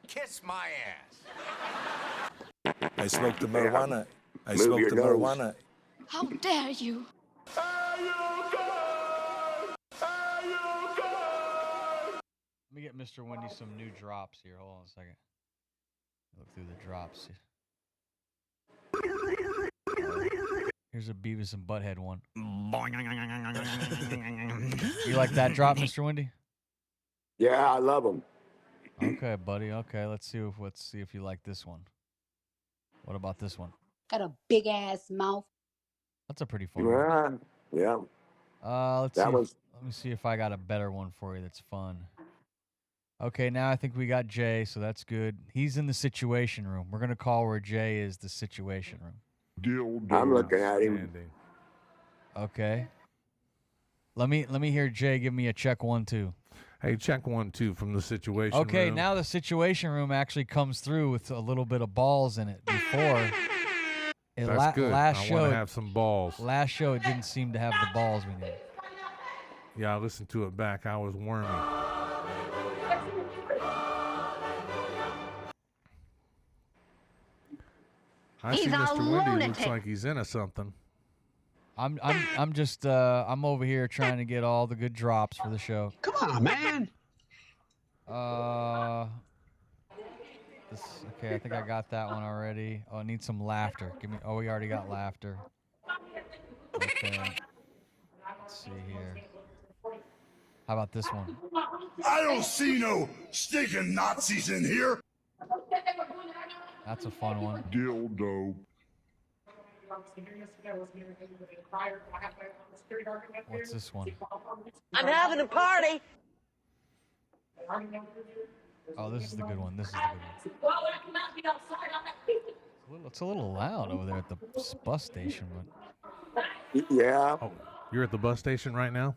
Kiss my ass. I smoked the marijuana. I smoked the marijuana. How dare you? Let me get Mr. Wendy some new drops here. Hold on a second. Look through the drops. Here's a Beavis and Butthead one. You like that drop, Mr. Wendy? Yeah, I love them. Okay, buddy. Okay, let's see if you like this one. What about this one? Got a big ass mouth. That's a pretty fun one. Yeah. Let me see if I got a better one for you that's fun. Okay, now I think we got Jay, so that's good. He's in the Situation Room. We're gonna call where Jay is the Situation Room. I'm looking at him. Okay. Let me hear Jay give me a check 1 2. Hey, check 1 2 from the Situation Room. Okay, now the Situation Room actually comes through with a little bit of balls in it. Before, that's good. I want to have some balls. Last show, it didn't seem to have the balls we needed. Yeah, I listened to it back. I was wormy. I see Mr. Wendy looks like he's into something. I'm over here trying to get all the good drops for the show. Come on, man. Okay, I think I got that one already. Oh, I need some laughter. We already got laughter. Okay. Let's see here. How about this one? I don't see no stinking Nazis in here. That's a fun one. Dildo. What's this one? I'm having a party. Oh, this is the good one. This is the good one. It's a little loud over there at the bus station. But... Yeah. Oh, you're at the bus station right now?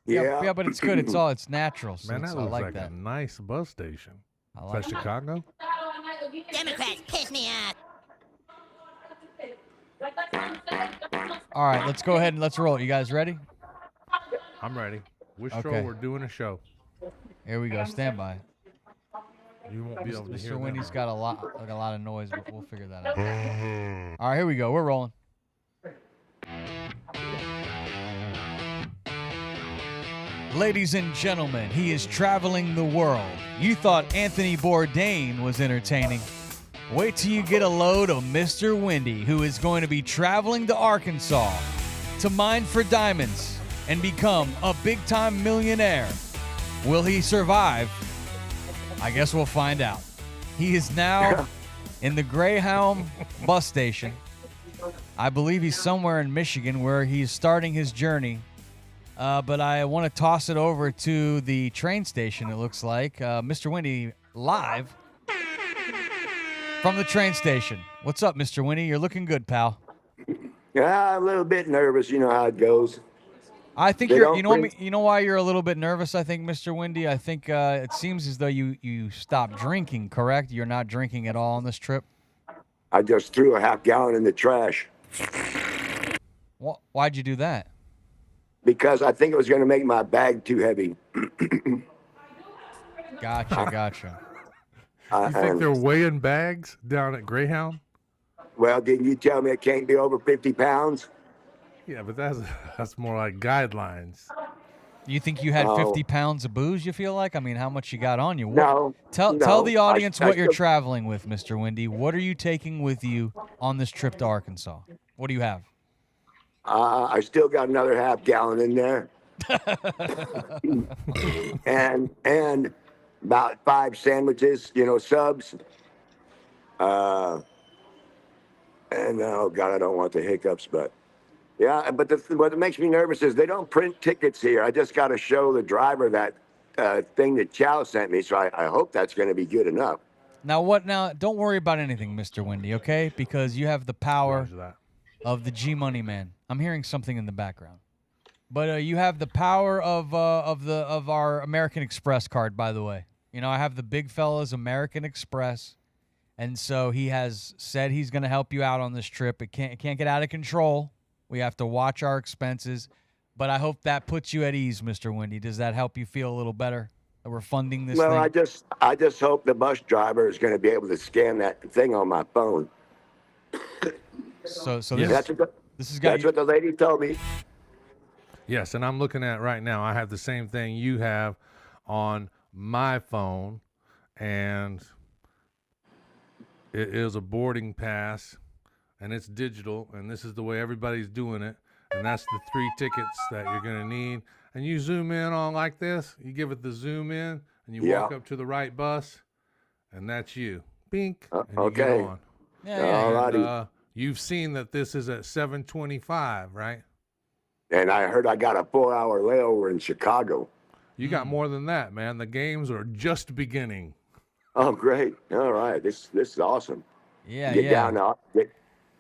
Yeah, but it's good. It's natural. So Man, that looks like that. a nice bus station. I like that Chicago? Democrats piss me off. All right, let's go ahead and let's roll. You guys ready? I'm ready. Which show? Okay. We're doing a show. Here we go. Stand by. You won't be able to hear Mr. Wendy's got a lot of noise, but we'll figure that out. them. All right, here we go. We're rolling. Ladies and gentlemen, he is traveling the world. You thought Anthony Bourdain was entertaining. Wait till you get a load of Mr. Wendy, who is going to be traveling to Arkansas to mine for diamonds and become a big-time millionaire. Will he survive? I guess we'll find out. He is now in the Greyhound bus station. I believe he's somewhere in Michigan where he's starting his journey. But I want to toss it over to the train station, it looks like. Mr. Wendy, live from the train station. What's up, Mr. Wendy? You're looking good, pal. Yeah, I'm a little bit nervous. You know how it goes. I think you know why you're a little bit nervous, I think, Mr. Wendy? I think it seems as though you stopped drinking, correct? You're not drinking at all on this trip? I just threw a half gallon in the trash. Why'd you do that? Because I think it was going to make my bag too heavy. Gotcha. You think they're weighing bags down at Greyhound? Well, didn't you tell me it can't be over 50 pounds? Yeah, but that's more like guidelines. You think you had 50 pounds of booze, you feel like? I mean, how much you got on you? No. Tell the audience what you're traveling with, Mr. Wendy. What are you taking with you on this trip to Arkansas? What do you have? I still got another half gallon in there. and about 5 sandwiches, subs. And oh God, I don't want the hiccups, but yeah. But what makes me nervous is they don't print tickets here. I just got to show the driver that thing that Chow sent me. So I hope that's going to be good enough. Now, don't worry about anything, Mr. Wendy, okay? Because you have the power of the G-Money Man. I'm hearing something in the background. But you have the power of our American Express card, by the way. I have the big fella's American Express. And so he has said he's going to help you out on this trip. It can't get out of control. We have to watch our expenses. But I hope that puts you at ease, Mr. Wendy. Does that help you feel a little better? that we're funding this Well, thing? I just hope the bus driver is going to be able to scan that thing on my phone. So Yes. this has got That's you. what the lady told me. Yes, and I'm looking at right now. I have the same thing you have on my phone, and it is a boarding pass, and it's digital, and this is the way everybody's doing it, and that's the 3 tickets that you're going to need. And you zoom in on like this. You give it the zoom in, and you walk up to the right bus, and that's you. Bink, and you get Okay. on. All righty. And you've seen that this is at 7:25, right? And I heard I got a 4-hour layover in Chicago. You got more than that, man. The games are just beginning. Oh, great. All right. This is awesome. Yeah, Get yeah. down now.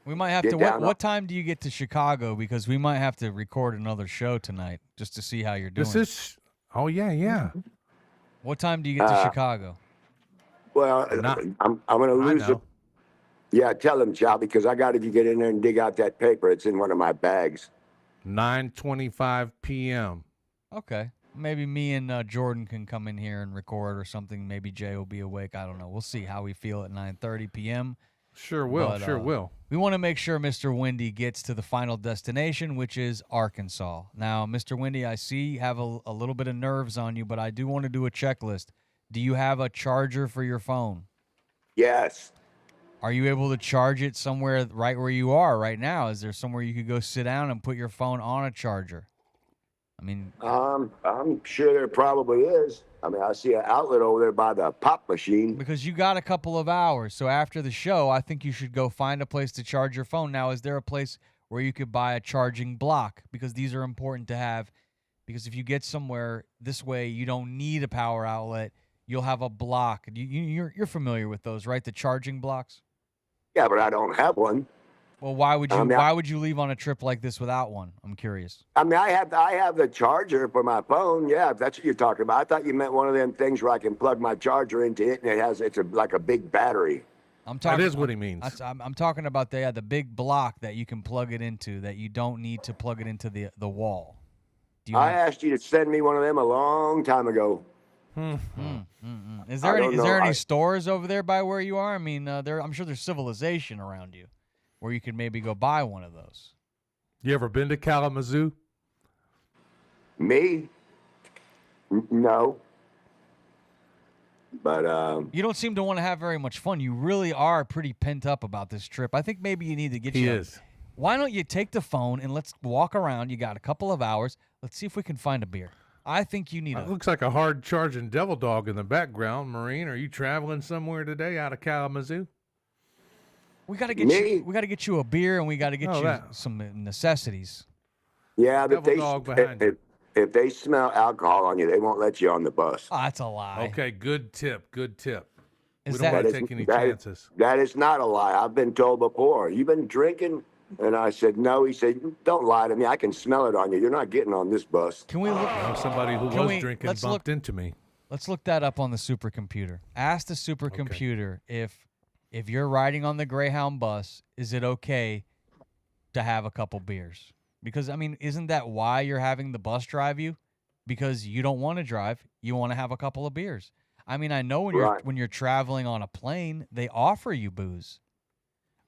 We might have Get to. down What up. time do you get to Chicago? Because we might have to record another show tonight just to see how you're doing. This is. Oh yeah. What time do you get to Chicago? Well, Not- I'm going to I lose it. know. Yeah, tell him, Chow, because I got to get in there and dig out that paper. It's in one of my bags. 9:25 p.m. Okay. Maybe me and Jordan can come in here and record or something. Maybe Jay will be awake. I don't know. We'll see how we feel at 9:30 p.m. Sure will. But, Sure will. We want to make sure Mr. Windy gets to the final destination, which is Arkansas. Now, Mr. Windy, I see you have a little bit of nerves on you, but I do want to do a checklist. Do you have a charger for your phone? Yes. Are you able to charge it somewhere right where you are right now? Is there somewhere you could go sit down and put your phone on a charger? I mean, I'm sure there probably is. I mean, I see an outlet over there by the pop machine. because you got a couple of hours. So after the show, I think you should go find a place to charge your phone. Now, is there a place where you could buy a charging block? Because these are important to have. Because if you get somewhere this way, you don't need a power outlet. You'll have a block. You're familiar with those, right? The charging blocks. Yeah, but I don't have one. Well, why would you? I mean, why would you leave on a trip like this without one? I'm curious. I mean, I have the charger for my phone. Yeah, if that's what you're talking about. I thought you meant one of them things where I can plug my charger into it, and it's like a big battery. I'm talking. That is what he means. I'm talking about the big block that you can plug it into. That you don't need to plug it into the wall. Do you I have- asked you to send me one of them a long time ago. Is there I don't know. any stores over there by where you are? I mean, I'm sure there's civilization around you, where you could maybe go buy one of those. You ever been to Kalamazoo? Me? No. But You don't seem to want to have very much fun. You really are pretty pent up about this trip. I think maybe you need to get He you. is. Why don't you take the phone and let's walk around? You got a couple of hours. Let's see if we can find a beer. I think you need It looks like a hard charging devil dog in the background. Marine, are you traveling somewhere today out of Kalamazoo? We got to get Me? you. We got to get you a beer, and we got to get Oh, you that. some necessities. yeah, but Devil dog behind you. if they smell alcohol on you, they won't let you on the bus. Oh, that's a lie. Okay, good tip. Good tip. Is We that- don't want That to is- take any that is- chances. That is not a lie. I've been told before. You've been drinking? And I said, no. He said, don't lie to me. I can smell it on you. You're not getting on this bus. Can we look? I know somebody who Can was we- drinking let's bumped look- into me. Let's look that up on the supercomputer. Ask the supercomputer if you're riding on the Greyhound bus, is it okay to have a couple beers? Because I mean, isn't that why you're having the bus drive you? Because you don't want to drive, you want to have a couple of beers. I mean, I know when you're traveling on a plane, they offer you booze.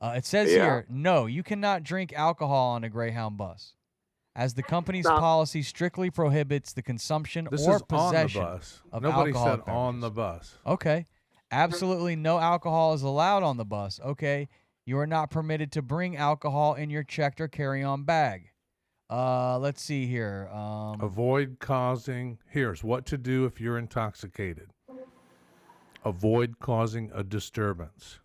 It says Yeah. here, no, you cannot drink alcohol on a Greyhound bus, as the company's No. policy strictly prohibits the consumption This or is on the possession bus. of Nobody said alcoholic on beverages. the bus. Okay. Absolutely no alcohol is allowed on the bus. Okay. You are not permitted to bring alcohol in your checked or carry-on bag. Let's see here. Avoid causing. Here's what to do if you're intoxicated. Avoid causing a disturbance.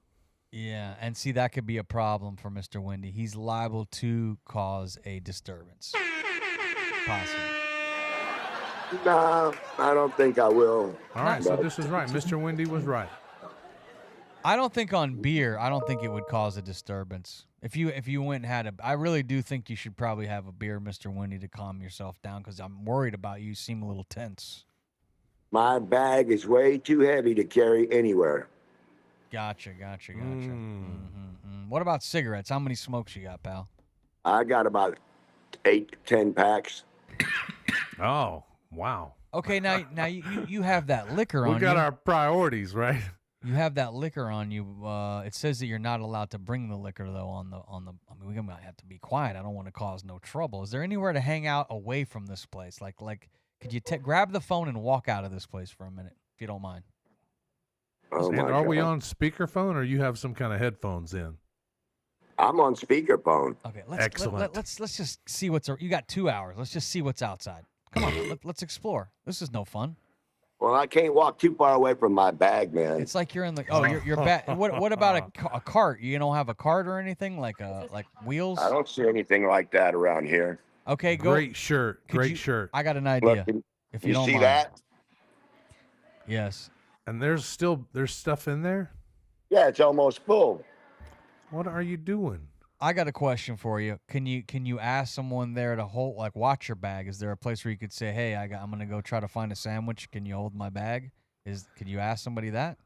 Yeah, and see, that could be a problem for Mr. Windy. He's liable to cause a disturbance. Possibly. No, I don't think I will. All right, so But- this is right. Mr. Windy was right. I don't think on beer, I don't think it would cause a disturbance. If you went and had a, I really do think you should probably have a beer, Mr. Windy, to calm yourself down, because I'm worried about you. You seem a little tense. My bag is way too heavy to carry anywhere. Gotcha. What about cigarettes? How many smokes you got, pal? I got about 8 to 10 packs. Oh, wow. Okay, now you have that liquor We on got you. our priorities, right? You have that liquor on you. It says that you're not allowed to bring the liquor though. On the. I mean, we might have to be quiet. I don't want to cause no trouble. Is there anywhere to hang out away from this place? Like, could you grab the phone and walk out of this place for a minute, if you don't mind? Oh And my are God. we on speakerphone or you have some kind of headphones in? I'm on speakerphone. Okay, Excellent. Let's just see what's. You got 2 hours. Let's just see what's outside. Come on, let's explore. This is no fun. Well, I can't walk too far away from my bag, man. It's like you're in the. Oh, you're back. What about a cart? You don't have a cart or anything like wheels? I don't see anything like that around here. Okay, go. Great shirt. Great shirt. I got an idea. Look, If you you don't see mind. that? Yes. And there's stuff in there? Yeah, it's almost full. What are you doing? I got a question for you. Can you ask someone there to watch your bag? Is there a place where you could say, "Hey, I'm gonna go try to find a sandwich. Can you hold my bag?" Could you ask somebody that?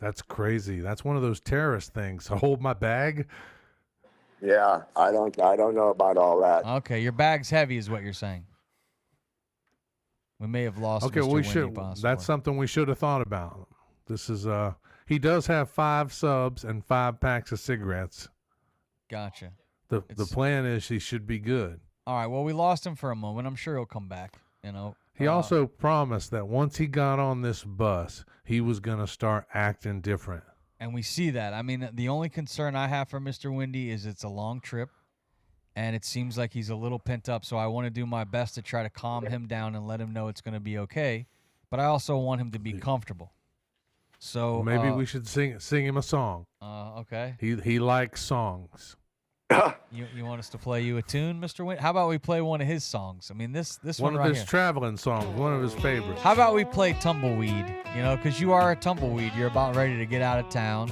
That's crazy. That's one of those terrorist things. Hold my bag. Yeah, I don't know about all that. Okay, your bag's heavy, is what you're saying. We may have lost. Okay, Mr. we Wendy, should. possibly. That's something we should have thought about. This is he does have 5 subs and 5 packs of cigarettes. Gotcha. The plan is he should be good. All right. Well, we lost him for a moment. I'm sure he'll come back. You know. He also promised that once he got on this bus, he was going to start acting different. And we see that. I mean, the only concern I have for Mr. Wendy is it's a long trip, and it seems like he's a little pent up. So I want to do my best to try to calm him down and let him know it's going to be okay. But I also want him to be comfortable. So Maybe we should sing him a song. Okay. He likes songs. You want us to play you a tune, Mr. Wendy? How about we play one of his songs? I mean, this One one of right his here. traveling songs, one of his favorites. How about we play Tumbleweed? You know, because you are a tumbleweed. You're about ready to get out of town.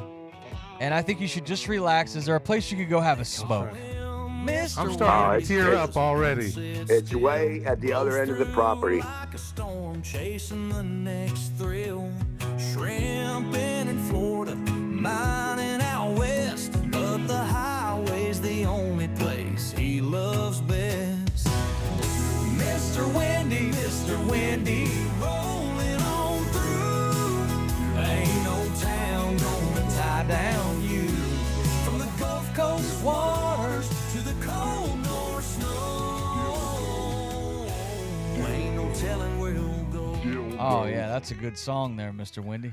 And I think you should just relax. Is there a place you could go have a smoke? I'm starting to tear up already. It's way at the other end of the property. Like a storm chasing the next thrill. Shrimping in Florida, mining out west. But the highway's the only place he loves best. Mr. Wendy, rolling on through. Ain't no town gonna tie down you. From the Gulf Coast waters to the cold North snow. Ain't no telling where he'll go. Oh, yeah, that's a good song there, Mr. Wendy.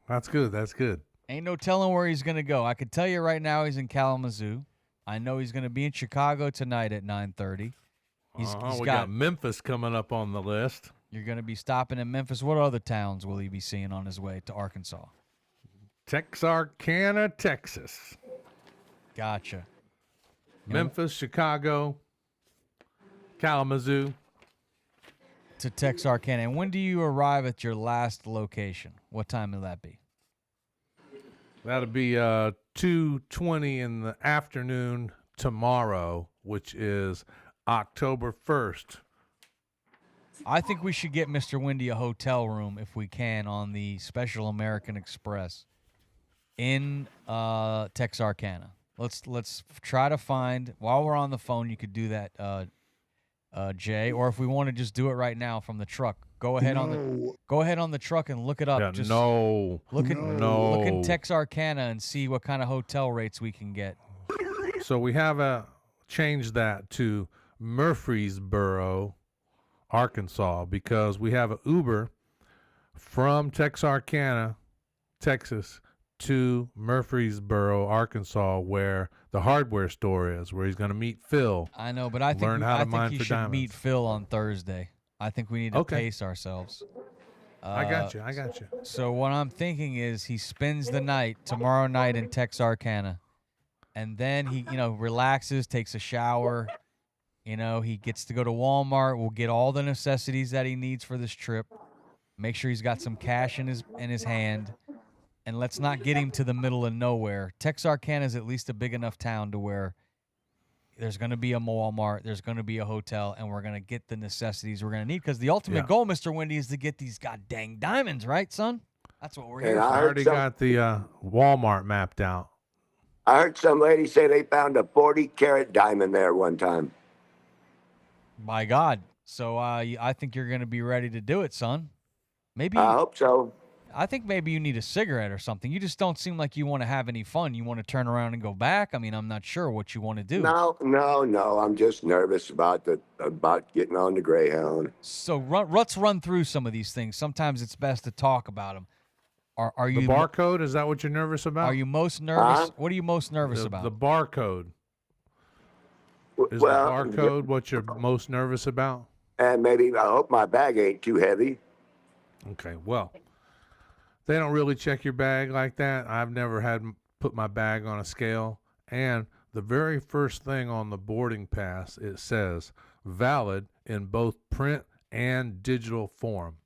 That's good. That's good. Ain't no telling where he's going to go. I can tell you right now he's in Kalamazoo. I know he's going to be in Chicago tonight at 9:30. He's got Memphis coming up on the list. You're going to be stopping in Memphis. What other towns will he be seeing on his way to Arkansas? Texarkana, Texas. Gotcha. Memphis, Chicago, Kalamazoo. To Texarkana. And when do you arrive at your last location? What time will that be? That'll be 2:20 in the afternoon tomorrow, which is October 1st. I think we should get Mr. Wendy a hotel room if we can on the Special American Express in Texarkana. Let's try to find, while we're on the phone, you could do that, Jay, or if we want to just do it right now from the truck. Go ahead on the truck and look it up. Yeah, Just no. Look No. in Texarkana and see what kind of hotel rates we can get. So we have changed that to Murfreesboro, Arkansas, because we have an Uber from Texarkana, Texas, to Murfreesboro, Arkansas, where the hardware store is, where he's going to meet Phil. I know, but I think he should meet Phil on Thursday. I think we need to pace ourselves. I got you. So what I'm thinking is he spends the night tomorrow night in Texarkana, and then he, relaxes, takes a shower. He gets to go to Walmart. We'll get all the necessities that he needs for this trip. Make sure he's got some cash in his hand, and let's not get him to the middle of nowhere. Texarkana is at least a big enough town to where there's going to be a Walmart, there's going to be a hotel, and we're going to get the necessities we're going to need. Because the ultimate goal, Mr. Wendy, is to get these god dang diamonds, right, son? That's what we're here for. I already got the Walmart mapped out. I heard some lady say they found a 40-carat diamond there one time. My God. So I think you're going to be ready to do it, son. Maybe I hope so. I think maybe you need a cigarette or something. You just don't seem like you want to have any fun. You want to turn around and go back. I mean, I'm not sure what you want to do. No. I'm just nervous about getting on the Greyhound. So let's run through some of these things. Sometimes it's best to talk about them. Are The you barcode, is that what you're nervous about? Are you most nervous? Huh? What are you most nervous about? The barcode. Is Well, the barcode what you're most nervous about? and maybe I hope my bag ain't too heavy. Okay, well, they don't really check your bag like that. I've never had put my bag on a scale. And the very first thing on the boarding pass, it says valid in both print and digital form.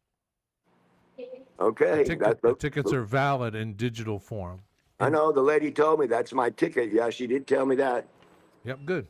Okay. The tickets are valid in digital form. I know the lady told me that's my ticket. Yeah, she did tell me that. Yep, good.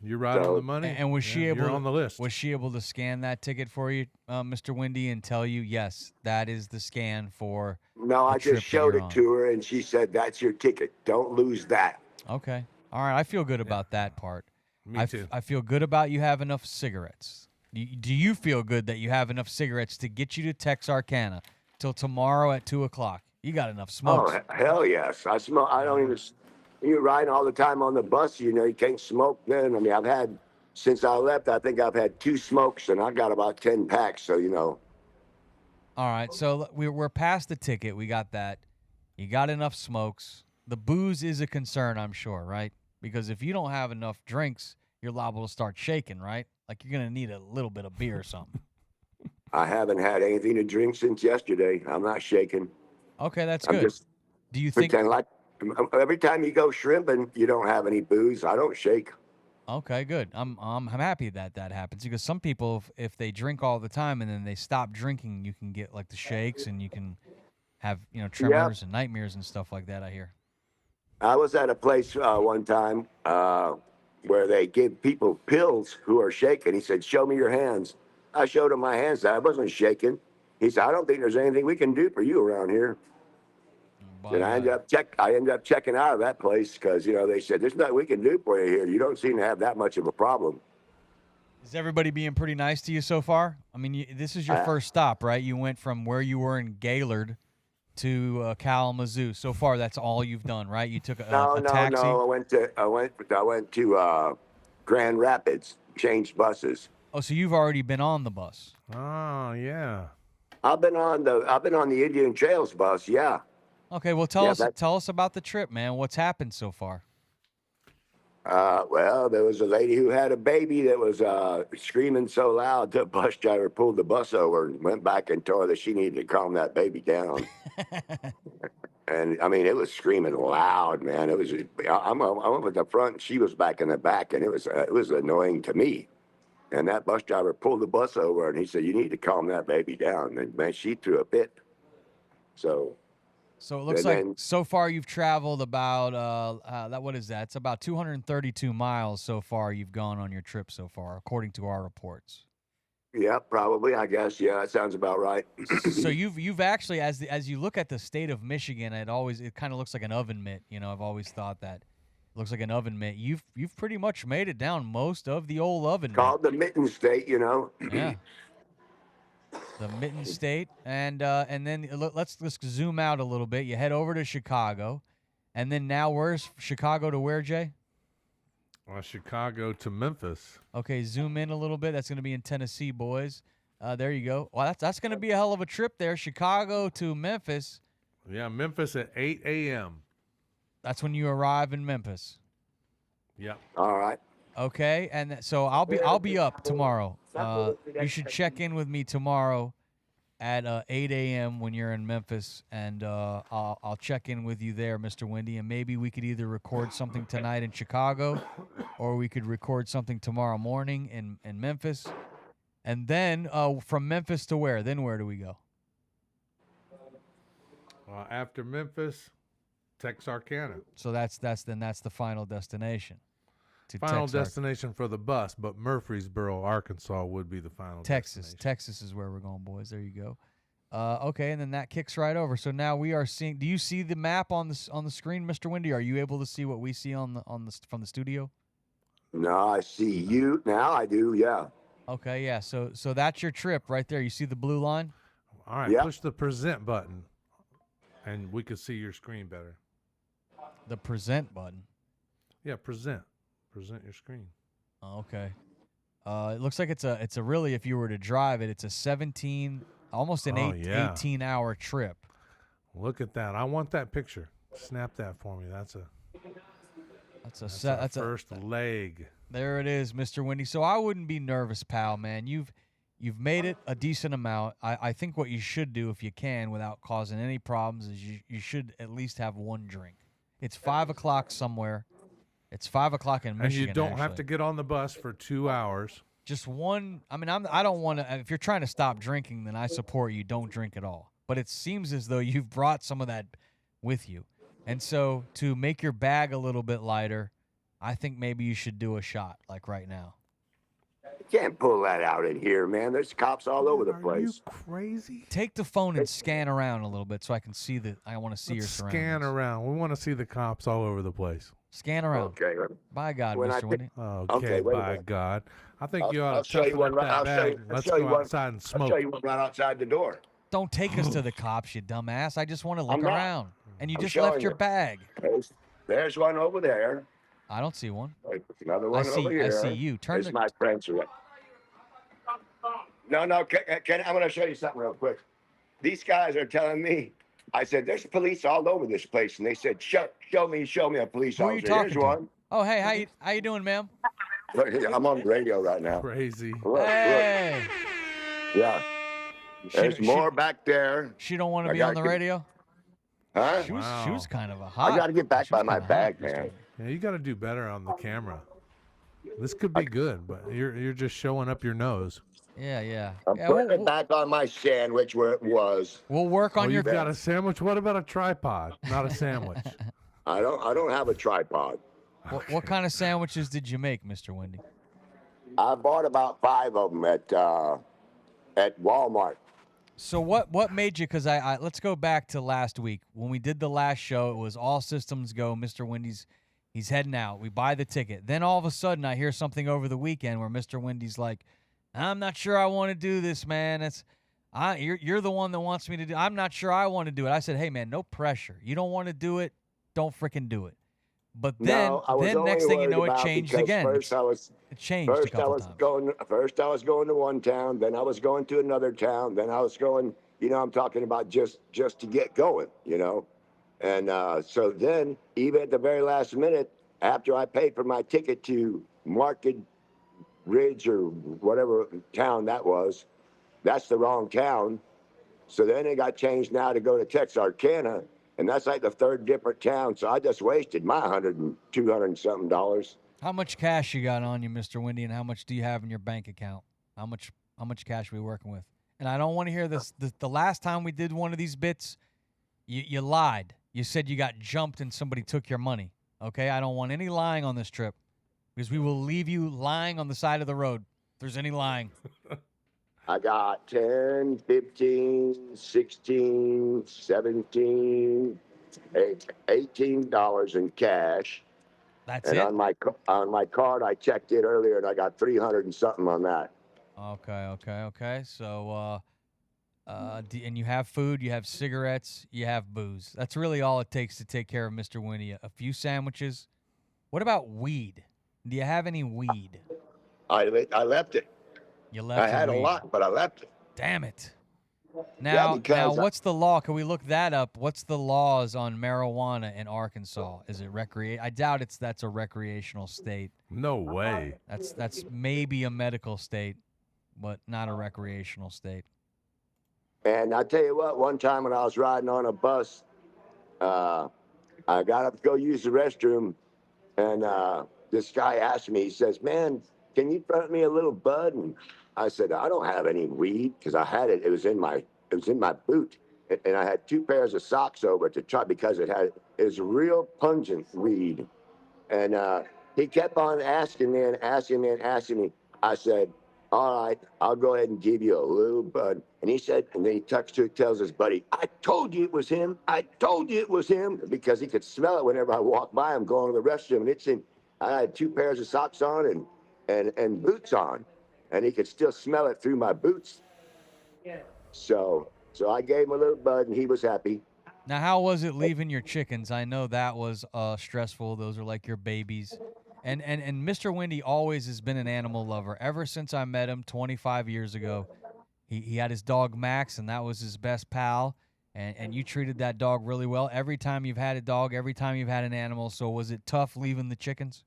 You're right on the money. And was she able? You're on the list. Was she able to scan that ticket for you, Mr. Windy, and tell you yes, that is the scan for? No, I just showed it to her, and she said, "That's your ticket. Don't lose that." Okay. All right. I feel good about that part. Me too. I feel good about you have enough cigarettes. Do you feel good that you have enough cigarettes to get you to Texarkana till tomorrow at 2:00? You got enough smokes. Oh, hell yes. I smoke. I don't even. You're riding all the time on the bus. You know, you can't smoke then. I mean, since I left, I think I've had 2 smokes, and I got about 10 packs. So, you know. All right. So we're past the ticket. We got that. You got enough smokes. The booze is a concern, I'm sure, right? Because if you don't have enough drinks, you're liable to start shaking, right? Like you're going to need a little bit of beer or something. I haven't had anything to drink since yesterday. I'm not shaking. Okay, that's I'm good. just Do you think? pretend like every time you go shrimping, you don't have any booze. I don't shake. Okay, good. I'm happy that happens because some people, if they drink all the time and then they stop drinking, you can get like the shakes and you can have tremors and nightmares and stuff like that. I hear. I was at a place one time where they give people pills who are shaking. He said, "Show me your hands." I showed him my hands. I wasn't shaking. He said, "I don't think there's anything we can do for you around here." And I ended up checking out of that place because they said, "There's nothing we can do for you here. You don't seem to have that much of a problem." Is everybody being pretty nice to you so far? I mean, this is your first stop, right? You went from where you were in Gaylord to Kalamazoo. So far, that's all you've done, right? You took a taxi. No. I went to Grand Rapids, changed buses. Oh, so you've already been on the bus. Oh, yeah. I've been on the Indian Trails bus. Yeah. Okay, well tell us about the trip, man. What's happened so far? Well, there was a lady who had a baby that was screaming so loud the bus driver pulled the bus over and went back and told her that she needed to calm that baby down. And I mean, it was screaming loud, man. It was. I went with the front, and she was back in the back, and it was annoying to me. And that bus driver pulled the bus over, and he said, "You need to calm that baby down." And man, she threw a fit. So it looks like so far you've traveled about what is that? It's about 232 miles so far you've gone on your trip so far, according to our reports. Yeah, probably. I guess. Yeah, that sounds about right. So you've actually, as you look at the state of Michigan, it kind of looks like an oven mitt. I've always thought that. Looks like an oven mitt. You've pretty much made it down most of the old oven mitt. Called the Mitten State, Yeah. The Mitten State, and then let's zoom out a little bit. You head over to Chicago, and then now where's Chicago to where, Jay? Chicago to Memphis. Okay, zoom in a little bit. That's going to be in Tennessee, boys. There you go. Well, that's going to be a hell of a trip there. Chicago to Memphis. Yeah, Memphis at 8 a.m. That's when you arrive in Memphis. Yep. All right. Okay, and so I'll be up tomorrow. You should check in with me tomorrow at 8 a.m. when you're in Memphis, and I'll check in with you there, Mr. Windy, and maybe we could either record something tonight in Chicago, or we could record something tomorrow morning in Memphis, and then from Memphis to where? Then where do we go? After Memphis, Texarkana. So that's the final destination. Final destination for the bus, but Murfreesboro, Arkansas would be the final destination. Texas is where we're going, boys. There you go. Okay, and then that kicks right over. So now we are seeing. Do you see the map on the screen, Mr. Windy? Are you able to see what we see from the studio? No, I see you now. I do. Yeah. Okay, yeah. So that's your trip right there. You see the blue line? All right, Yep. push the present button, and we can see your screen better. The present button. Yeah, present your screen. Oh, okay. It looks like it's a really, if you were to drive it, it's a 17, almost an Oh, yeah. 18-hour trip. Look at that. I want that picture. Snap that for me. That's a That's a first leg. There it is, Mr. Windy. So I wouldn't be nervous, pal, man. You've made it a decent amount. I think what you should do, if you can, without causing any problems, is you should at least have one drink. It's 5 o'clock somewhere. It's 5 o'clock in Michigan. And you don't have actually. to get on the bus for 2 hours. Just one. I mean, I don't want to. If you're trying to stop drinking, then I support you. Don't drink at all. But it seems as though you've brought some of that with you, and so to make your bag a little bit lighter, I think maybe you should do a shot like right now. You can't pull that out in here, man. There's cops all over the Are place. you crazy? Take the phone and scan around a little bit so I can see I want to see your Let's surroundings. scan around. We want to see the cops all over the place. Scan around. Okay. By God, When I Mr. pick- Windy. Okay, wait a by minute. God. I think I'll- you ought I'll to show you toughen one up right- that I'll show bag. you- I'll Let's show you go one- outside and I'll smoke. show you one right outside the door. Don't take us to the cops, you dumbass. I just want to look I'm not. around. And you I'm just left showing your you. bag. There's one over there. I don't see one. There's another one over here. I see you. Turn There's the. my friends. No, I'm going to show you something real quick. These guys are telling me. I said, there's police all over this place. And they said, show me a police Who are you officer. talking Here's to? one. Oh, hey, how you doing, ma'am? Look, I'm on the radio right now. Crazy. Look. Hey. Yeah. There's more back there. She don't want to I be gotta on the get- radio? Huh? She Wow. was kind of a hot. I got to get back she was by my kinda hot, bag, Mr. man. Windy. Yeah, you got to do better on the camera. This could be good, but you're just showing up your nose. Yeah. I'm Yeah, putting it back on my sandwich where it was. we'll work Oh, on your. you've got a sandwich? What about a tripod? Not a sandwich. I don't have a tripod. What kind of sandwiches did you make, Mr. Windy? I bought about 5 of them at Walmart. So what made you? Because I let's go back to last week when we did the last show. It was all systems go. Mr. Windy's he's heading out. We buy the ticket. Then all of a sudden I hear something over the weekend where Mr. Windy's like, "I'm not sure I want to do this, man. You're the one that wants me to do. I'm not sure I want to do it." I said, "Hey, man, no pressure. You don't want to do it. Don't freaking do it." But then, No, I was only next thing you know, worried it about changed because again. It changed a couple times. First I was going to one town, then I was going to another town, then I was going, I'm talking about just to get going, And so then, even at the very last minute, after I paid for my ticket to Market Ridge or whatever town that was, that's the wrong town. So then it got changed now to go to Texarkana, and that's like the 3rd different town. So I just wasted my $100 and $200 and something dollars. How much cash you got on you, Mr. Windy, and how much do you have in your bank account? How much cash are we working with? And I don't want to hear this. The last time we did one of these bits, you lied. You said you got jumped and somebody took your money. Okay? I don't want any lying on this trip because we will leave you lying on the side of the road if there's any lying. I got 10, 15, 16, 17, $18 in cash. That's And it? on my card, I checked it earlier, and I got 300 and something on that. Okay. So, and you have food, you have cigarettes, you have booze. That's really all it takes to take care of Mr. Winnie. A few sandwiches. What about weed? Do you have any weed? I left it. You left. I your had a weed. lot, but I left it. Damn it. Yeah, Now, because what's the law? Can we look that up? What's the laws on marijuana in Arkansas? Is it I doubt that's a recreational state. No way. That's maybe a medical state, but not a recreational state. And I tell you what, one time when I was riding on a bus, I got up to go use the restroom, and this guy asked me, he says, "Man, can you front me a little bud?" And I said, "I don't have any weed," because I had it. It was in my boot, and I had 2 pairs of socks over to try because it was real pungent weed. And he kept on asking me. I said, "All right, I'll go ahead and give you a little bud." And he said, and then he tells his buddy, "I told you it was him. I told you it was him," because he could smell it whenever I walked by him going to the restroom. And I had 2 pairs of socks on and boots on. and he could still smell it through my boots. So I gave him a little bud, and he was happy. Now, how was it leaving your chickens? I know that was stressful. Those are like your babies. And Mr. Wendy always has been an animal lover. Ever since I met him 25 years ago, he had his dog Max, and that was his best pal. And you treated that dog really well. Every time you've had a dog, every time you've had an animal. So was it tough leaving the chickens?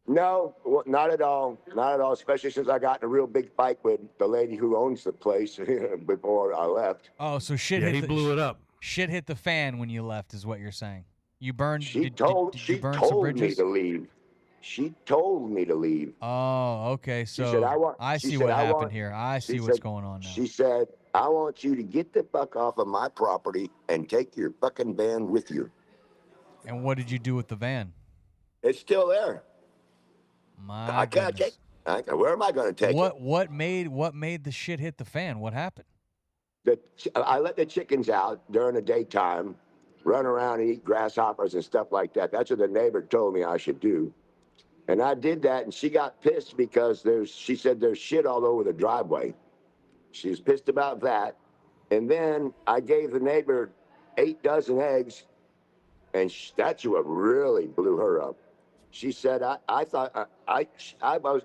No, not at all. Not at all, especially since I got in a real big fight with the lady who owns the place before I left. Oh, so He blew it up. Shit hit the fan when you left, is what you're saying. You burned. She did told you burn some me bridges? to leave. She told me to leave. Oh, okay. So said, I she see said, what I happened want- here. I she see what's said- going on now. She said, I want you to get the fuck off of my property and take your fucking van with you. And what did you do with the van? It's still there. My I can't goodness. take it. Where am I going to take it? What made the shit hit the fan? What happened? I let the chickens out during the daytime, run around and eat grasshoppers and stuff like that. That's what the neighbor told me I should do. And I did that, and she got pissed because she said there's shit all over the driveway. She was pissed about that. And then I gave the neighbor 8 dozen eggs, and that's what really blew her up. She said, I'm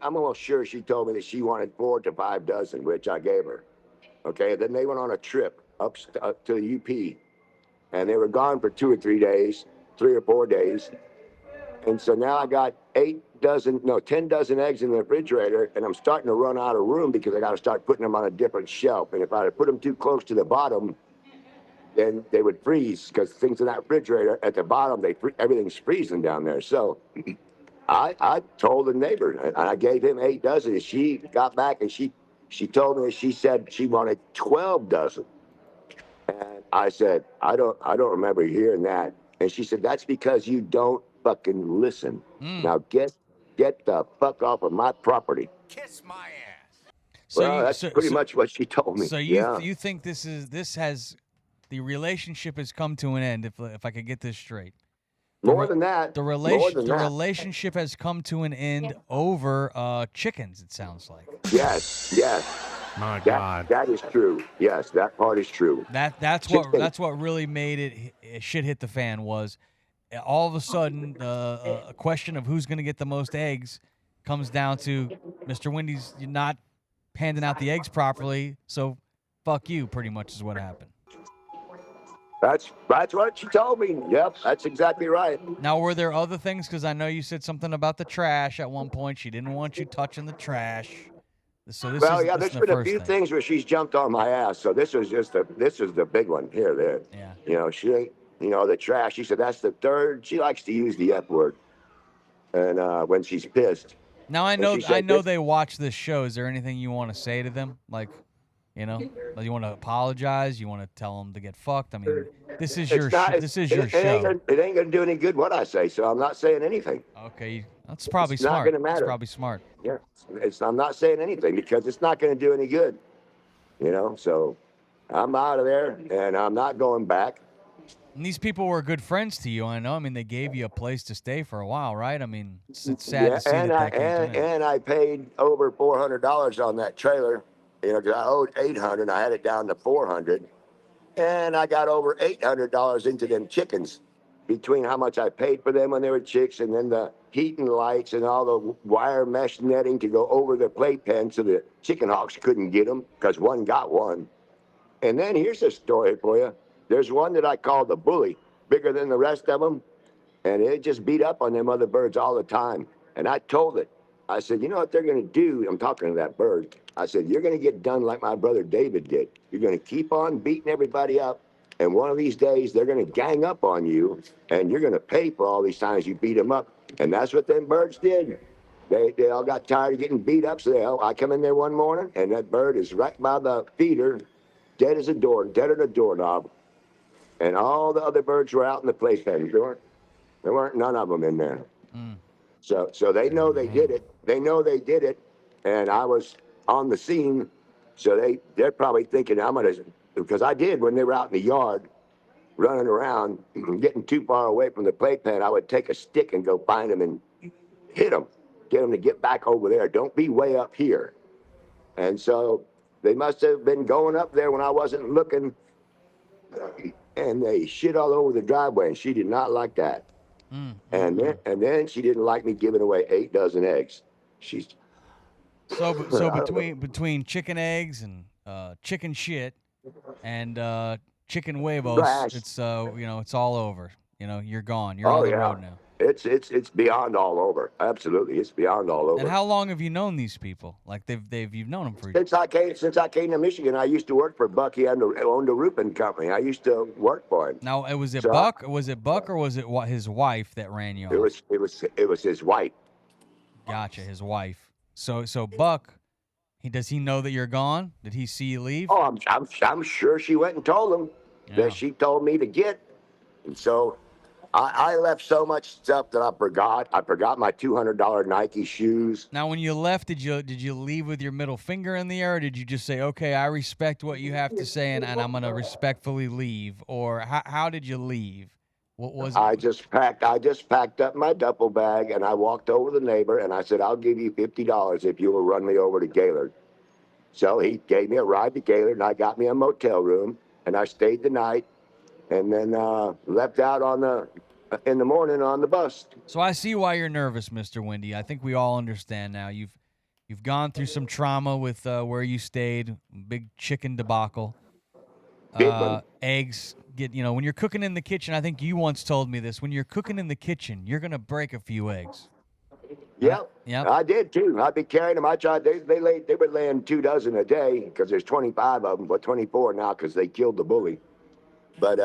almost sure she told me that she wanted 4 to 5 dozen, which I gave her. Okay, then they went on a trip up to the UP, and they were gone for 2 or 3 days, 3 or 4 days. And so now I got 10 dozen eggs in the refrigerator, and I'm starting to run out of room because I got to start putting them on a different shelf. And if I put them too close to the bottom, then they would freeze because things in that refrigerator at the bottom, everything's freezing down there. So I told the neighbor, and I gave him 8 dozen. And she got back and she told me, she said she wanted 12 dozen. And I said, I don't remember hearing that. And she said, that's because you don't fucking listen. Now get the fuck off of my property. Kiss my ass. So that's pretty much what she told me. So you think the relationship has come to an end? If I could get this straight. More than that. The relationship has come to an end over chickens. It sounds like. Yes. My God. That is true. Yes, that part is true. That's what really made it shit hit the fan was all of a sudden a question of who's going to get the most eggs comes down to Mr. Wendy's not handing out the eggs properly, so fuck you, pretty much is what happened. That's what she told me. Yep, that's exactly right. Now, were there other things? Because I know you said something about the trash at one point. She didn't want you touching the trash. So there's been a few things where she's jumped on my ass. So this is the big one here. There. Yeah. You know, she ain't. You know, the trash. She said that's the third. She likes to use the F word, and when she's pissed. Now I know they watch this show. Is there anything you want to say to them? Like, you know, you want to apologize? You want to tell them to get fucked? I mean, this is your show. It ain't gonna do any good what I say, so I'm not saying anything. Okay, that's probably it's smart. Not gonna matter. That's probably smart. Yeah, I'm not saying anything because it's not gonna do any good. You know, so I'm out of there and I'm not going back. And these people were good friends to you, I know. I mean, they gave you a place to stay for a while, right? I mean, it's sad to see that came to an end. And I paid over $400 on that trailer, you know, because I owed $800 and I had it down to $400. And I got over $800 into them chickens between how much I paid for them when they were chicks and then the heat and lights and all the wire mesh netting to go over the playpen so the chicken hawks couldn't get them because one got one. And then here's a story for you. There's one that I call the bully, bigger than the rest of them, and it just beat up on them other birds all the time. And I told it, I said, you know what they're going to do? I'm talking to that bird. I said, you're going to get done like my brother David did. You're going to keep on beating everybody up, and one of these days they're going to gang up on you, and you're going to pay for all these times you beat them up. And that's what them birds did. They all got tired of getting beat up, so I come in there one morning, and that bird is right by the feeder, dead as a doorknob. And all the other birds were out in the playpen. There weren't none of them in there. So they know they did it. They know they did it, and I was on the scene. So they're probably thinking because I did when they were out in the yard, running around, getting too far away from the playpen. I would take a stick and go find them and hit them, get them to get back over there. Don't be way up here. And so they must have been going up there when I wasn't looking, and they shit all over the driveway, and she did not like that. And then she didn't like me giving away 8 dozen eggs. She's So I don't know. between chicken eggs and chicken shit and chicken huevos, Trash. it's it's all over. You're gone. You're Oh on the yeah, road now. it's beyond all over. Absolutely, it's beyond all over. And how long have you known these people? Like you've known them for Since I came to Michigan, I used to work for Buck. He owned a roofing company. I used to work for him. now. Was it So Buck? Was it Buck or was it his wife that ran you it off? was his wife. Gotcha, his wife. So Buck, does he know that you're gone? Did he see you leave? Oh, I'm sure she went and told him Yeah. that she told me to get, and so I left so much stuff that I forgot. I forgot my $200 Nike shoes. Now, when you left, did you leave with your middle finger in the air, or did you just say, "Okay, I respect what you have to say, and I'm gonna respectfully leave"? Or how did you leave? What was it? I just packed up my duffel bag and I walked over to the neighbor and I said, "I'll give you $50 if you will run me over to Gaylord." So he gave me a ride to Gaylord and I got me a motel room and I stayed the night and then left out in the morning on the bus. So I see why you're nervous, Mr. Windy. I think we all understand now. You've gone through some trauma with where you stayed, big chicken debacle. Big one. Eggs when you're cooking in the kitchen. I think you once told me this. When you're cooking in the kitchen, you're gonna break a few eggs. Yep. Yep. I did too. I'd be carrying them. I tried. They were laying 2 dozen a day because there's 25 of them, but 24 now because they killed the bully. But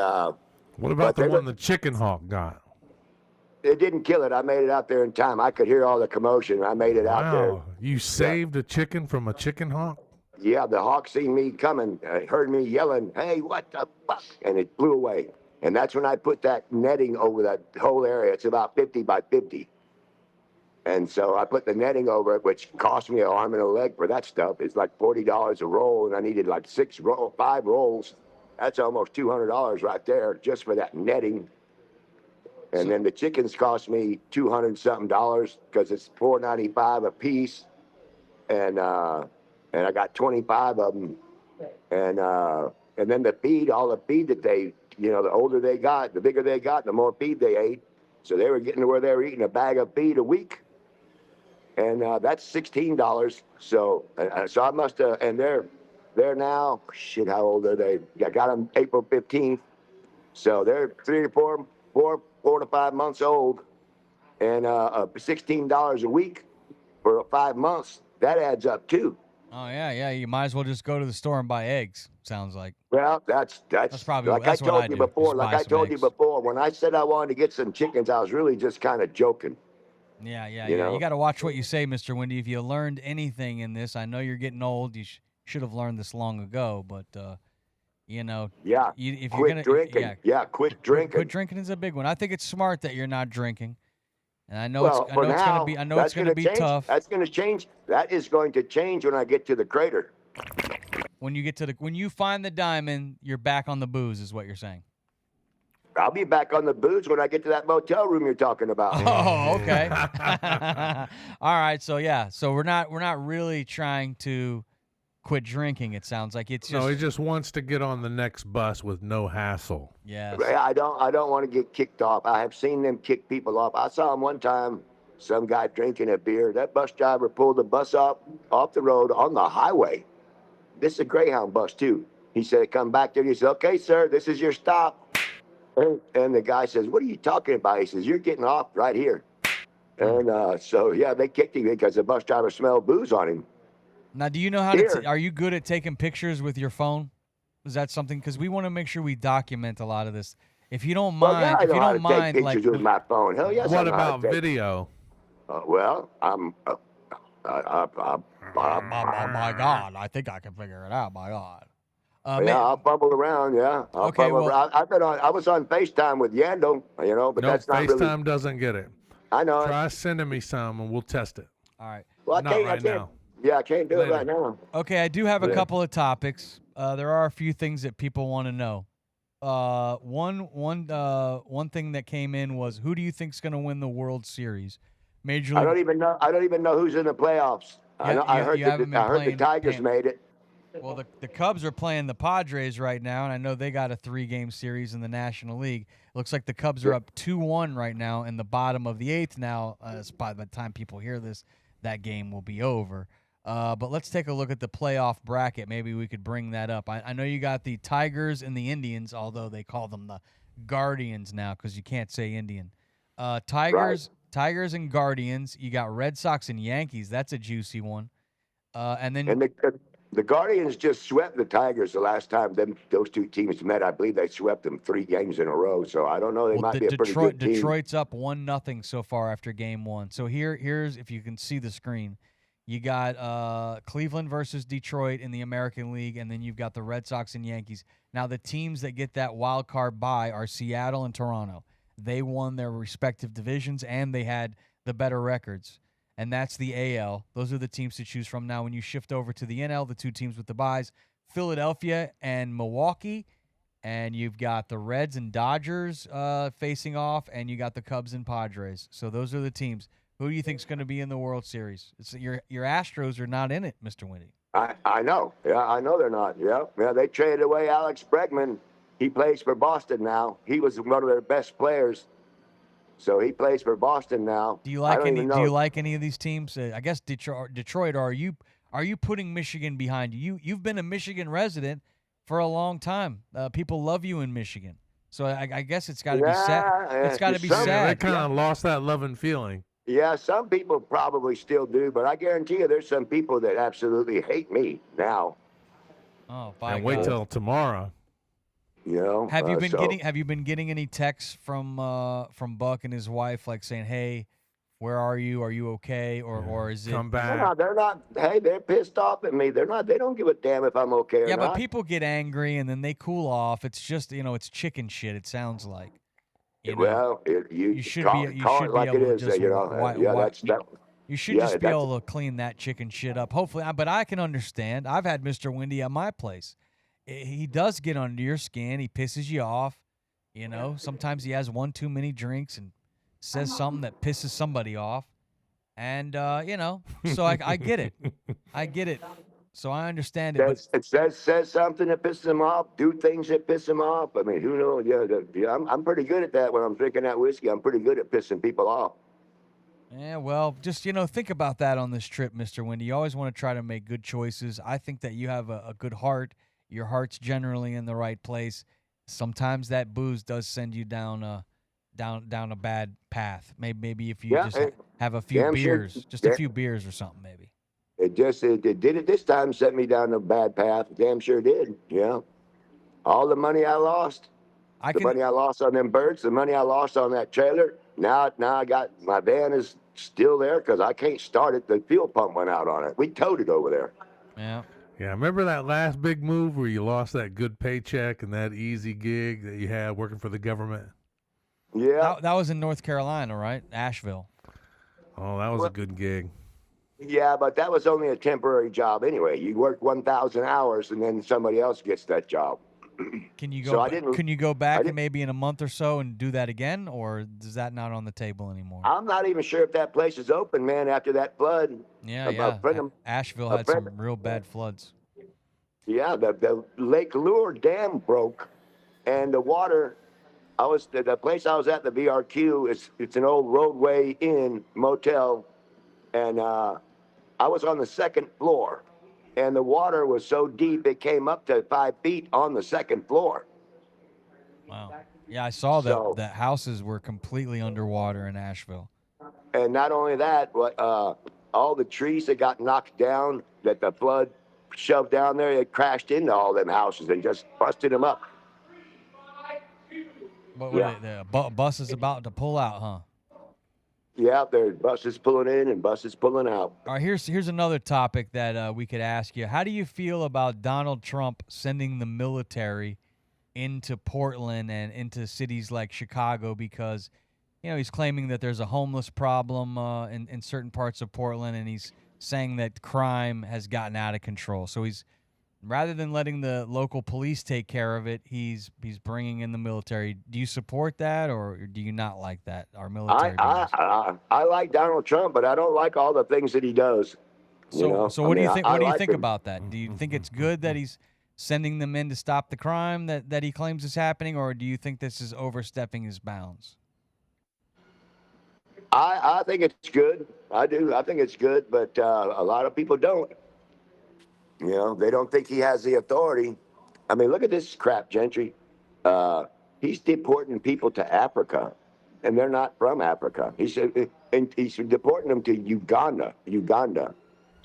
What about but the they one the chicken hawk got? it didn't kill it. I made it out there in time. I could hear all the commotion. I made it out there. Wow, you saved a chicken from a chicken hawk? Yeah, the hawk seen me coming, heard me yelling, "Hey, what the fuck?" And it flew away. And that's when I put that netting over that whole area. It's about 50 by 50. And so I put the netting over it, which cost me an arm and a leg for that stuff. It's like $40 a roll, and I needed like 5 rolls. That's almost $200 right there just for that netting. And then the chickens cost me $200 something because it's $4.95 a piece, and I got 25 of them. And then the feed, all the feed that they, the older they got, the bigger they got, the more feed they ate. So they were getting to where they were eating a bag of feed a week, and that's $16. So I must have, and they're now, shit, how old are they? I got them April 15th, so they're 4 to 5 months old, and $16 a week for 5 months. That adds up too. Oh yeah. You might as well just go to the store and buy eggs. Sounds like. Well, that's probably like that's I what told I you do, before. just Like buy I some told you eggs. before, when I said I wanted to get some chickens, I was really just kind of joking. Yeah. You know? You got to watch what you say, Mr. Windy. If you learned anything in this, I know you're getting old. You should have learned this long ago, but Yeah. if Quit you're gonna drinking. Yeah, quit drinking. Quit drinking is a big one. I think it's smart that you're not drinking. And I know Well, for it's now, gonna be that's gonna change. tough That's going to change. That is going to change when I get to the crater. when you find the diamond. You're back on the booze, is what you're saying. I'll be back on the booze when I get to that motel room you're talking about. Oh, okay. All right. So we're not really trying to quit drinking. It sounds like it's just No, he just wants to get on the next bus with no hassle. yes. I don't want to get kicked off. I have seen them kick people off. I saw him one time, some guy drinking a beer. That bus driver pulled the bus off the road on the highway. This is a Greyhound bus too. He said, "Come back there." He said, "Okay, sir, this is your stop." And the guy says, "What are you talking about?" He says, "You're getting off right here." And so yeah, they kicked him because the bus driver smelled booze on him. Now, do you know how to? Are you good at taking pictures with your phone? Is that something? Because we want to make sure we document a lot of this. If you don't mind, Well, yeah, I know how to take pictures with my phone. Hell yes. What I know how to about take- video? Well, my God, I think I can figure it out. My God. yeah, I'll fumble around. Yeah, I'll Okay, fumble well- around. I was on FaceTime with Yandel, but No, that's not FaceTime really. doesn't get it. I know. Try sending me some and we'll test it. All right. Well, Not I right can't. now. Yeah, I can't do Later. it right now. Okay, I do have a Yeah. couple of topics. There are a few things that people want to know. One thing that came in was, who do you think's going to win the World Series? Major I League. don't even know. I don't even know who's in the playoffs. I know. You haven't been I heard the playing. Tigers made it. Well, the Cubs are playing the Padres right now, and I know they got a 3-game series in the National League. Looks like the Cubs are up 2-1 right now in the bottom of the 8th now. By the time people hear this, that game will be over. But let's take a look at the playoff bracket. Maybe we could bring that up. I know you got the Tigers and the Indians, although they call them the Guardians now because you can't say Indian. Tigers and Guardians. You got Red Sox and Yankees. That's a juicy one. And then The Guardians just swept the Tigers the last time those two teams met. I believe they swept them 3 games in a row. So I don't know. They might be a pretty good team. Detroit's up 1-0 so far after game 1. So here's if you can see the screen, you got Cleveland versus Detroit in the American League, and then you've got the Red Sox and Yankees. Now the teams that get that wild card bye are Seattle and Toronto. They won their respective divisions and they had the better records. And that's the AL. Those are the teams to choose from. Now, when you shift over to the NL, the 2 teams with the byes, Philadelphia and Milwaukee, and you've got the Reds and Dodgers facing off, and you got the Cubs and Padres. So those are the teams. Who do you think is going to be in the World Series? Your Astros are not in it, Mr. Windy. I know. Yeah, I know they're not. Yeah, they traded away Alex Bregman. He plays for Boston now. He was one of their best players. So he plays for Boston now. Do you like any? Do you like any of these teams? I guess Detroit. Are you putting Michigan behind you? You've been a Michigan resident for a long time. People love you in Michigan. So I guess it's got to be sad. It's got to be sad. They kind of lost that love and feeling. Yeah, some people probably still do, but I guarantee you, there's some people that absolutely hate me now. Oh, and wait till tomorrow. You know, have you been getting any texts from Buck and his wife, like saying, "Hey, where are you? Are you okay?" Or is it? Come back. No, they're not. Hey, they're pissed off at me. They're not. They don't give a damn if I'm okay or not. Yeah, but people get angry and then they cool off. It's just it's chicken shit. It sounds like. Well, you should be able to just you should just be able to clean that chicken shit up. Hopefully, but I can understand. I've had Mr. Windy at my place. He does get under your skin. He pisses you off. Sometimes he has one too many drinks and says something that pisses somebody off. And, so I get it. I get it. So I understand it. It says something that pisses him off, do things that piss him off. I mean, who knows? Yeah, I'm pretty good at that when I'm drinking that whiskey. I'm pretty good at pissing people off. Yeah, well, just, think about that on this trip, Mr. Windy. You always want to try to make good choices. I think that you have a good heart. Your heart's generally in the right place. Sometimes that booze does send you down a bad path. Maybe if you have a few beers, a few beers or something, maybe. It did it this time, set me down a bad path. Damn sure did. Yeah. All the money I lost, money I lost on them birds, the money I lost on that trailer. Now I got my van is still there because I can't start it. The fuel pump went out on it. We towed it over there. Yeah. Yeah, remember that last big move where you lost that good paycheck and that easy gig that you had working for the government? Yeah. That was in North Carolina, right? Asheville. Oh, that was a good gig. Yeah, but that was only a temporary job anyway. You work 1,000 hours and then somebody else gets that job. Can you go back maybe in a month or so and do that again, or is that not on the table anymore? I'm not even sure if that place is open, man, after that flood. Yeah. Asheville had some real bad floods. Yeah, the Lake Lure Dam broke, and the water. The place I was at, the VRQ, it's an old roadway inn motel, and I was on the second floor. And the water was so deep it came up to 5 feet on the second floor. Wow. Yeah, I saw that the houses were completely underwater in Asheville. And not only that, but all the trees that got knocked down that the flood shoved down there, it crashed into all them houses and just busted them up. The bus is about to pull out, huh? Yeah, there's buses pulling in and buses pulling out. All right, here's another topic that we could ask you. How do you feel about Donald Trump sending the military into Portland and into cities like Chicago because, he's claiming that there's a homeless problem in certain parts of Portland, and he's saying that crime has gotten out of control. So he's rather than letting the local police take care of it, he's bringing in the military. Do you support that, or do you not like that? Our military. I like Donald Trump, but I don't like all the things that he does. You know, So what do you think? I What do you like think him. about that? Do you think it's good that he's sending them in to stop the crime that he claims is happening, or do you think this is overstepping his bounds? I think it's good. I do. I think it's good, but a lot of people don't. You know, they don't think he has the authority. I mean, look at this crap, Gentry. Uh, he's deporting people to Africa, and they're not from Africa. And he's deporting them to Uganda. Uganda.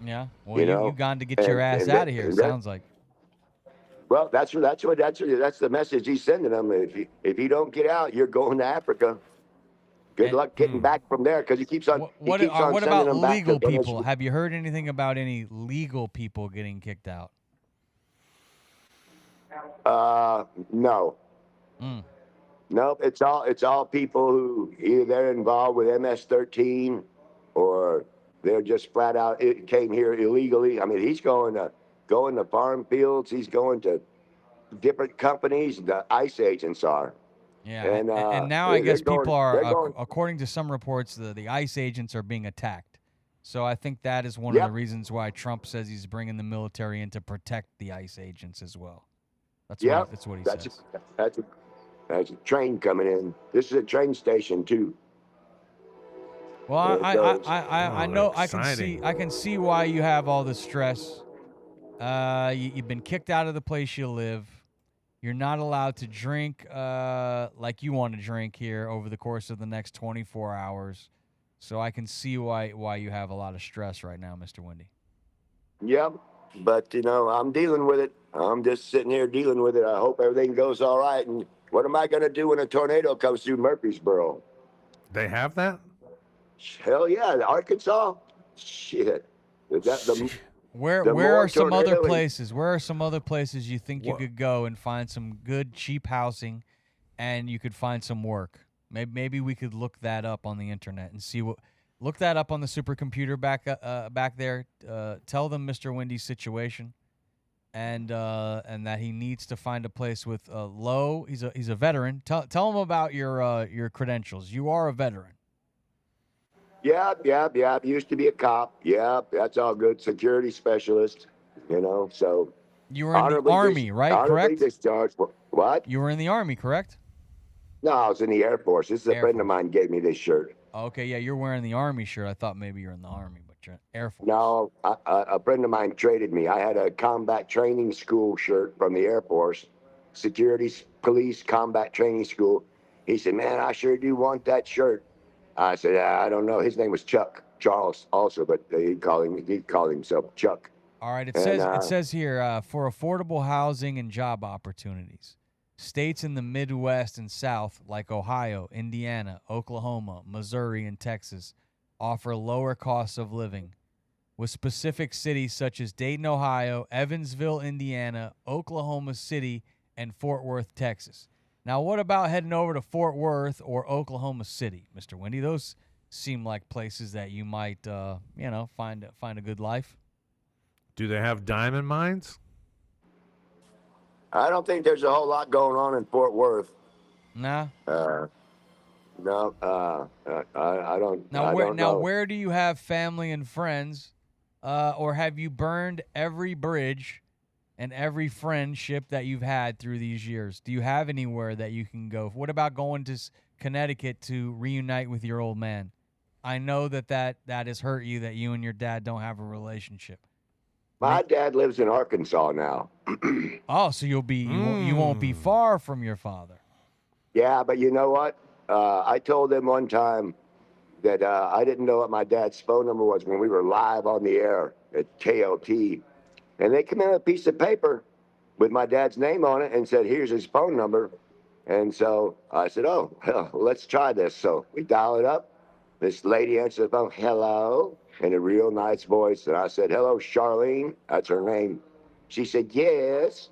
Yeah. Well, You you know, gone to get your ass out of here. Sounds like. well, that's the message he's sending them. If you don't get out, you're going to Africa. Good And luck getting back from there, because he keeps on what sending about them back to legal people? Venezuela. Have you heard anything about any legal people getting kicked out? No. Mm. Nope, it's all people who either they're involved with MS-13 or they're just flat out came here illegally. I mean, he's going to farm fields. He's going to different companies. The ICE agents are, Yeah, and and now I they're guess people going. are, They're going. according to some reports, the ICE agents are being attacked. So I think that is one of the Yep, reasons why Trump says he's bringing the military in to protect the ICE agents as well. yep. That's what he That's a, says. that's a that's a train coming in. This is a train station too. Well, There it goes. I Oh, know exciting. I can see why you have all this stress. You've been kicked out of the place you live. You're not allowed to drink like you want to drink here over the course of the next 24 hours. So I can see why you have a lot of stress right now, Mr. Wendy. Yep. But you know, I'm dealing with it. I'm just sitting here dealing with it. I hope everything goes all right. And what am I going to do when a tornado comes through Murfreesboro? They have that? Hell yeah, Arkansas. Shit. The Where more are some other tornado and places? Where are some other places you think you What? could go and find some good cheap housing, and you could find some work? Maybe we could look that up on the internet and see what. Look that up on the supercomputer back there. Tell them Mr. Wendy's situation, and that he needs to find a place with low. He's a veteran. Tell him about your credentials. You are a veteran. yep. Used to be a cop. Yep, that's all good. Security specialist. You know, so You were in the Army, right? honorably Correct? discharged. What? You were in the Army, correct? No, I was in the Air Force. This is a Air friend of Force. mine gave me this shirt. Okay, yeah, you're wearing the Army shirt. I thought maybe you're in the Army, but you're Air Force. No, a friend of mine traded me. I had a combat training school shirt from the Air Force, security police combat training school. He said, "Man, I sure do want that shirt." I said, "I don't know." His name was Chuck Charles, also, but he called himself Chuck. All right, And it says here for affordable housing and job opportunities. States in the Midwest and South, like Ohio, Indiana, Oklahoma, Missouri, and Texas, offer lower costs of living, with specific cities such as Dayton, Ohio, Evansville, Indiana, Oklahoma City, and Fort Worth, Texas. Now, what about heading over to Fort Worth or Oklahoma City, Mr. Wendy? Those seem like places that you might, find a good life. Do they have diamond mines? I don't think there's a whole lot going on in Fort Worth. Nah. No, I don't. Now, I don't know. where do you have family and friends, or have you burned every bridge and every friendship that you've had through these years? Do you have anywhere that you can go? What about going to Connecticut to reunite with your old man? I know that has hurt you, that you and your dad don't have a relationship. My dad lives in Arkansas now. Oh, so you won't be far from your father. Yeah, but you know what? I told them one time that I didn't know what my dad's phone number was when we were live on the air at KLT. And they came in a piece of paper with my dad's name on it and said, "Here's his phone number." And so I said, "Oh, hell, let's try this." So we dial it up. This lady answered the phone, "Hello," in a real nice voice. And I said, "Hello, Charlene." That's her name. She said, "Yes."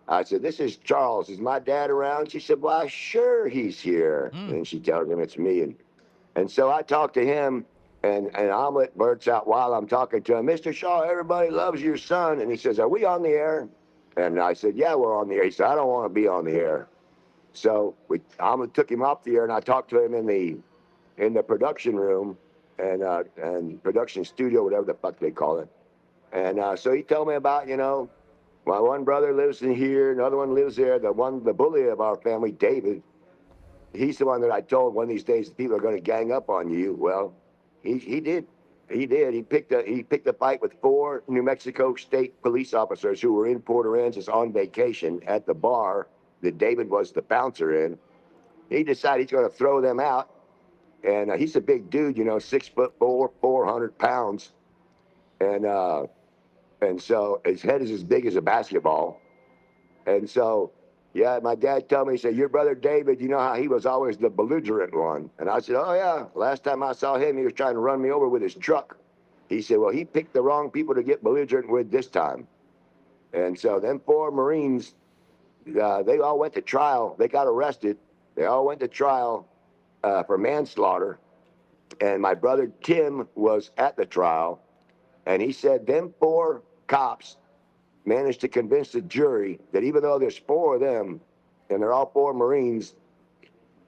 I said, "This is Charles. Is my dad around?" She said, "Why, sure he's here." And she tells him it's me. And so I talked to him, and an omelet blurts out while I'm talking to him, "Mr. Shaw, everybody loves your son." And he says, "Are we on the air?" And I said, "Yeah, we're on the air." He said, "I don't want to be on the air." So omelet took him off the air, and I talked to him in the production room and production studio, whatever the fuck they call it. And so he told me about, my one brother lives in here, another one lives there. The bully of our family, David, he's the one that I told one of these days people are going to gang up on you. Well, he did. He did. He picked a fight with 4 New Mexico State police officers who were in Port Aransas on vacation at the bar that David was the bouncer in. He decided he's going to throw them out. And he's a big dude, 6'4", 400 pounds. And so his head is as big as a basketball. And so, yeah, my dad told me, he said, your brother David, you know how he was always the belligerent one? And I said, oh, yeah. Last time I saw him, he was trying to run me over with his truck. He said, well, he picked the wrong people to get belligerent with this time. And so them 4 Marines, they all went to trial. They got arrested. They all went to trial for manslaughter. And my brother Tim was at the trial. And he said them 4 cops managed to convince the jury that even though there's 4 of them, and they're all 4 Marines,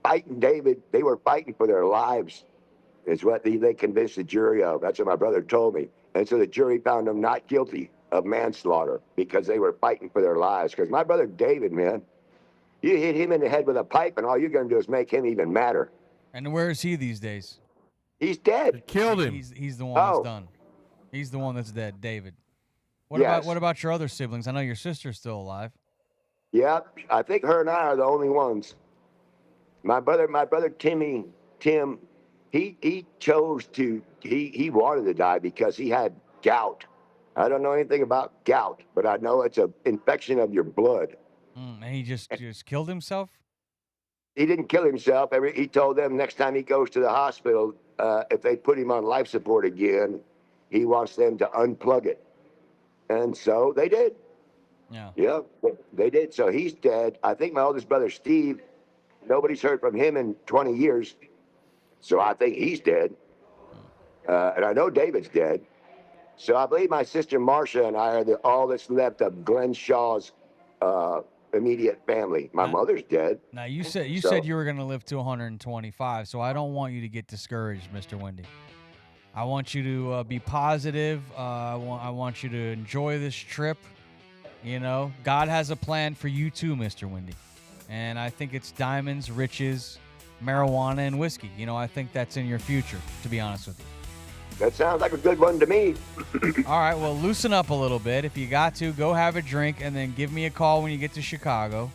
fighting David, they were fighting for their lives, is what they convinced the jury of. That's what my brother told me. And so the jury found them not guilty of manslaughter because they were fighting for their lives. Because my brother David, man, you hit him in the head with a pipe, and all you're going to do is make him even madder. And where is he these days? He's dead. They killed him. He's the one that's done. He's the one that's dead, David. What about your other siblings? I know your sister's still alive. Yeah, I think her and I are the only ones. My brother Tim, he chose to, he wanted to die because he had gout. I don't know anything about gout, but I know it's an infection of your blood. And he just killed himself? He didn't kill himself. He told them next time he goes to the hospital, if they put him on life support again, he wants them to unplug it. And so they did. Yeah, they did. So he's dead. I think my oldest brother, Steve, nobody's heard from him in 20 years. So I think he's dead. And I know David's dead. So I believe my sister Marcia and I are all that's left of Glenn Shaw's immediate family. My mother's dead. Now, you said you were going to live to 125, so I don't want you to get discouraged, Mr. Wendy. I want you to be positive. I want you to enjoy this trip. God has a plan for you too, Mr. Wendy. And I think it's diamonds, riches, marijuana, and whiskey. I think that's in your future, to be honest with you. That sounds like a good one to me. All right, well, loosen up a little bit. If you got to, go have a drink, and then give me a call when you get to Chicago.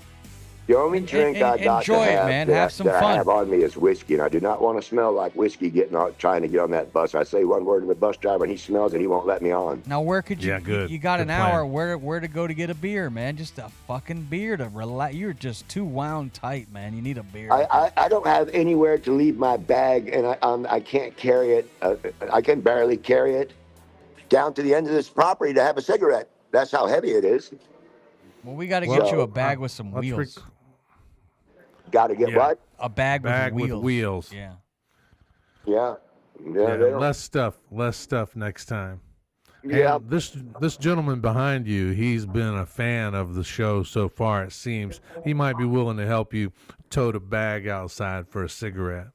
The only drink I got enjoy to have, it, man. that, Have some that fun. I have on me is whiskey, and I do not want to smell like whiskey trying to get on that bus. I say one word to the bus driver, and he smells it. He won't let me on. Now, where could you? Yeah, good. You got Good an hour. plan. Where to go to get a beer, man? Just a fucking beer to relax. You're just too wound tight, man. You need a beer. I don't have anywhere to leave my bag, and I can't carry it. I can barely carry it down to the end of this property to have a cigarette. That's how heavy it is. Well, we got to get you a bag with some wheels. Got to get what? A bag with wheels. Yeah. Yeah. Less stuff next time. Yeah. And this gentleman behind you, he's been a fan of the show so far, it seems. He might be willing to help you tote a bag outside for a cigarette.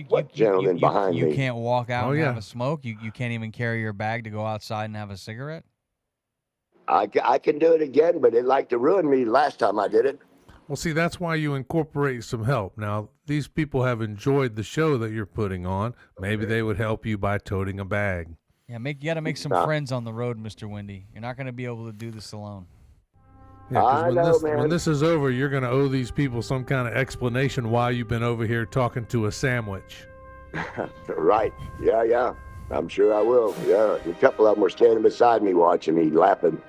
What gentleman behind me? You can't walk out and have a smoke? You can't even carry your bag to go outside and have a cigarette? I can do it again, but it liked to ruin me last time I did it. Well, see, that's why you incorporate some help. Now, these people have enjoyed the show that you're putting on. Maybe they would help you by toting a bag. Yeah, you got to make some friends on the road, Mr. Wendy. You're not going to be able to do this alone. Yeah, when this is over, you're going to owe these people some kind of explanation why you've been over here talking to a sandwich. Right. Yeah. I'm sure I will. Yeah. A couple of them were standing beside me watching me laughing.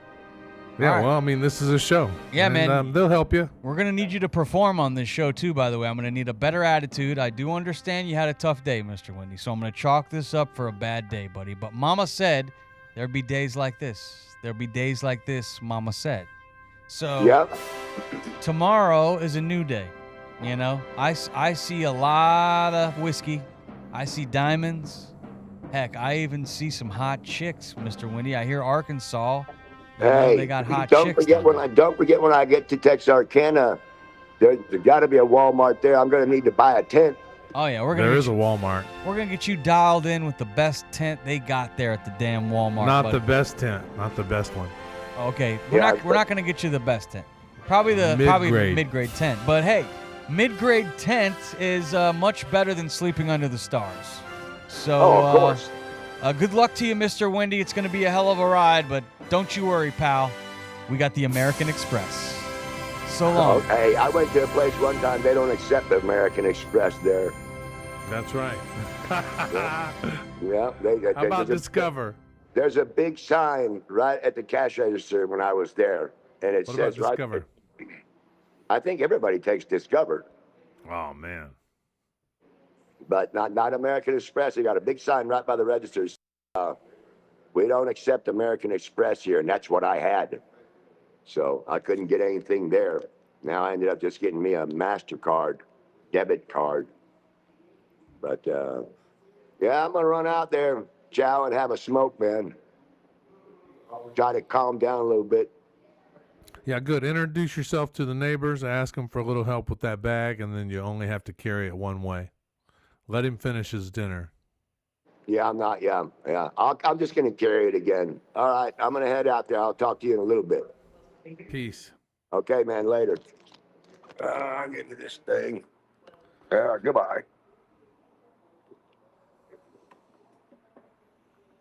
Yeah, well, I mean, this is a show. Yeah, and, man. They'll help you. We're going to need you to perform on this show, too, by the way. I'm going to need a better attitude. I do understand you had a tough day, Mr. Wendy, so I'm going to chalk this up for a bad day, buddy. But Mama said there'd be days like this. There'd be days like this, Mama said. So tomorrow is a new day. I see a lot of whiskey. I see diamonds. Heck, I even see some hot chicks, Mr. Wendy. I hear Arkansas. Hey, they got hot don't chicks. Don't forget when I get to Texarkana, there's got to be a Walmart there. I'm going to need to buy a tent Oh yeah, we're gonna. There get is a you, Walmart. We're gonna get you dialed in with the best tent they got there at the damn Walmart. Not but- the best tent. Not the best one. Okay, we're not gonna get you the best tent. Probably mid-grade tent. But hey, mid-grade tent is much better than sleeping under the stars. So of course. Good luck to you, Mr. Wendy. It's gonna be a hell of a ride, but don't you worry, pal. We got the American Express. So long. Hey, I went to a place one time. They don't accept the American Express there. That's right. Yeah. How about Discover? There's a big sign right at the cash register when I was there, and it What says about Discover? I think everybody takes Discover, Oh man. but not American Express. They got a big sign right by the registers. We don't accept American Express here, and that's what I had. So I couldn't get anything there. Now I ended up just getting me a MasterCard, debit card. But yeah, I'm gonna run out there, chow, and have a smoke, man. Try to calm down a little bit. Yeah, good. Introduce yourself to the neighbors. Ask them for a little help with that bag, and then you only have to carry it one way. Let him finish his dinner. Yeah, I'm not. Yeah. I'm just gonna carry it again. All right, I'm gonna head out there. I'll talk to you in a little bit. Peace. Okay, man. Later. I'll get to this thing. Yeah. Goodbye.